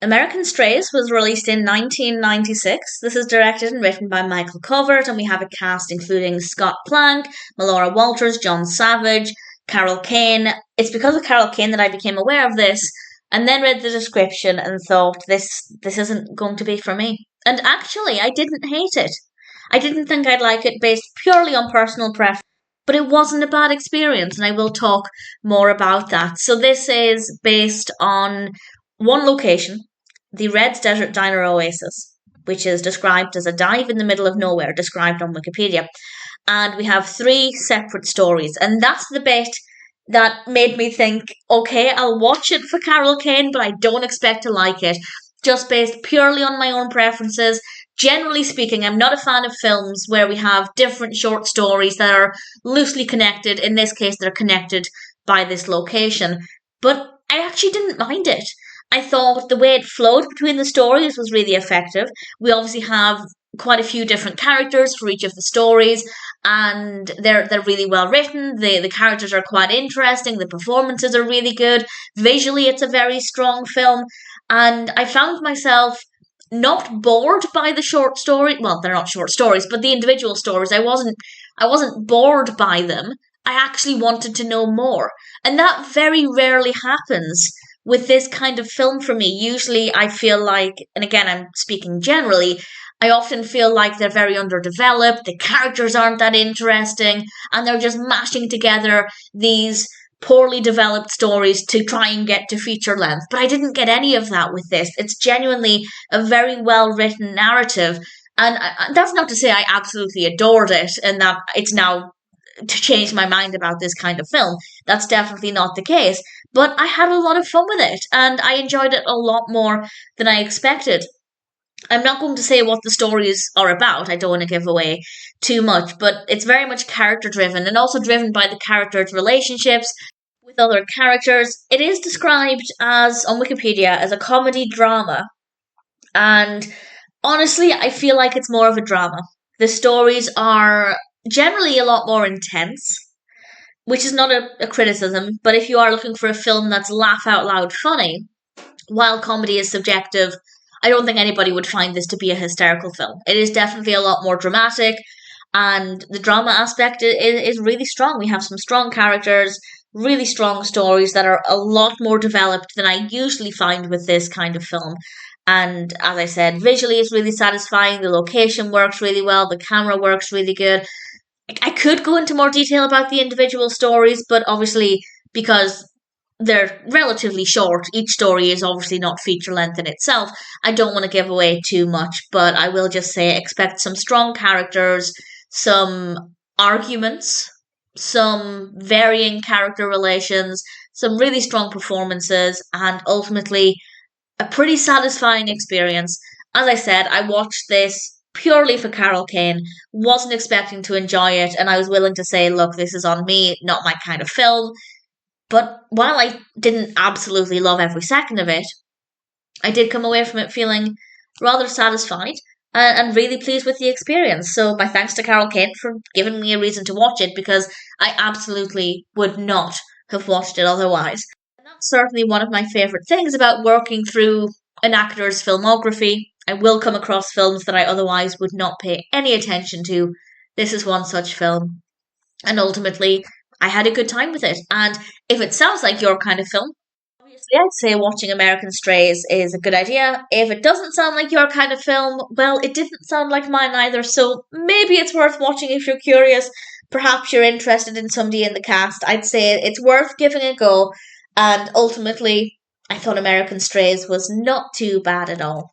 American Strays was released in 1996. This is directed and written by Michael Covert, and we have a cast including Scott Plank, Melora Walters, John Savage, Carol Kane. It's because of Carol Kane that I became aware of this, and then read the description and thought, this isn't going to be for me. And actually, I didn't hate it. I didn't think I'd like it based purely on personal preference, but it wasn't a bad experience, and I will talk more about that. So this is based on one location, the Red's Desert Diner Oasis, which is described as a dive in the middle of nowhere, described on Wikipedia. And we have 3 separate stories, and that's the bit that made me think, okay, I'll watch it for Carol Kane, but I don't expect to like it, just based purely on my own preferences. Generally speaking, I'm not a fan of films where we have different short stories that are loosely connected. In this case, they're connected by this location. But I actually didn't mind it. I thought the way it flowed between the stories was really effective. We obviously have quite a few different characters for each of the stories, and they're really well written. The characters are quite interesting. The performances are really good. Visually, it's a very strong film, and I found myself not bored by the short story. Well, they're not short stories, but the individual stories. I wasn't bored by them. I actually wanted to know more, and that very rarely happens with this kind of film for me. Usually I feel like, and again I'm speaking generally, I often feel like they're very underdeveloped, the characters aren't that interesting, and they're just mashing together these poorly developed stories to try and get to feature length. But I didn't get any of that with this. It's genuinely a very well written narrative, and that's not to say I absolutely adored it and that it's now to change my mind about this kind of film. That's definitely not the case. But I had a lot of fun with it, and I enjoyed it a lot more than I expected. I'm not going to say what the stories are about. I don't want to give away too much, but it's very much character driven and also driven by the characters' relationships with other characters. It is described as, on Wikipedia, as a comedy drama, and honestly, I feel like it's more of a drama. The stories are generally a lot more intense, which is not a criticism, but if you are looking for a film that's laugh out loud funny, while comedy is subjective, I don't think anybody would find this to be a hysterical film. It is definitely a lot more dramatic, and the drama aspect is really strong. We have some strong characters, really strong stories that are a lot more developed than I usually find with this kind of film. And as I said, visually it's really satisfying, the location works really well, the camera works really good. I could go into more detail about the individual stories, but obviously, because they're relatively short, each story is obviously not feature length in itself, I don't want to give away too much, but I will just say expect some strong characters, some arguments, some varying character relations, some really strong performances, and ultimately a pretty satisfying experience. As I said, I watched this purely for Carol Kane, wasn't expecting to enjoy it, and I was willing to say, look, this is on me, not my kind of film. But while I didn't absolutely love every second of it, I did come away from it feeling rather satisfied and really pleased with the experience. So my thanks to Carol Kane for giving me a reason to watch it, because I absolutely would not have watched it otherwise. And that's certainly one of my favourite things about working through an actor's filmography. I will come across films that I otherwise would not pay any attention to. This is one such film. And ultimately, I had a good time with it. And if it sounds like your kind of film, obviously I'd say watching American Strays is a good idea. If it doesn't sound like your kind of film, well, it didn't sound like mine either. So maybe it's worth watching if you're curious. Perhaps you're interested in somebody in the cast. I'd say it's worth giving a go. And ultimately, I thought American Strays was not too bad at all.